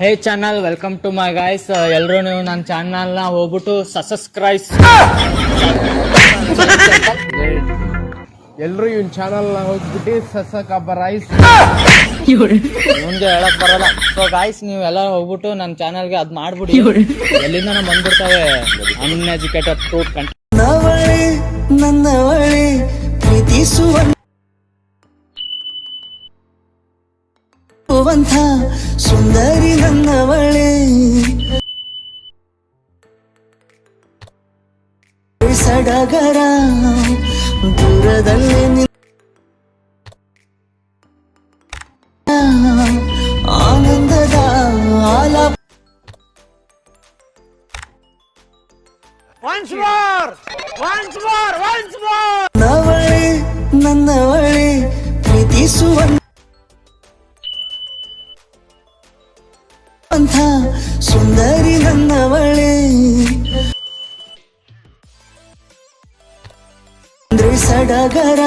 Hey channel, welcome to my guys. ಎಲ್ಲರೂ ನೀವು ನನ್ನ ಚಾನಲ್ನ ಹೋಗ್ಬಿಟ್ಟು ಸಬ್ಸ್ಕ್ರೈಬ್. ಎಲ್ಲರೂ ಇವನ್ ಚಾನಲ್ನ ಹೋಗ್ಬಿಟ್ಟು ಸಬ್ಸ್ಕ್ರೈಬ್. ಮುಂದೆ ಹೇಳಕ್ ಬರಲ್ಲ. ಸೊ ಗಾಯ್ಸ್, ನೀವು ಎಲ್ಲ ಹೋಗ್ಬಿಟ್ಟು ನನ್ನ ಚಾನಲ್ಗೆ ಅದ್ ಮಾಡ್ಬಿಡಿ. ಎಲ್ಲಿಂದ ನಾವು ಬಂದ್ಬಿಡ್ತಾವೆ ಅನ್ಎಜುಕೇಟೆಡ್ ಫ್ರೂಟ್ ಕಂಟೆಂಟ್. ನನ್ನವಳೆ ಪ್ರೀತಿಸುವಂಥ ಸುಂದರಿ ನನ್ನವಳೆ, ಸಡಗರ ದೂರದಲ್ಲಿ ಆನಂದದ ಆಲಾಪ. ನನ್ನವಳೆ ನನ್ನವಳೆ ಪ್ರೀತಿಸುವಂಥ ಸುಂದರಿ ನನ್ನವಳೆ, ಸಡಗರ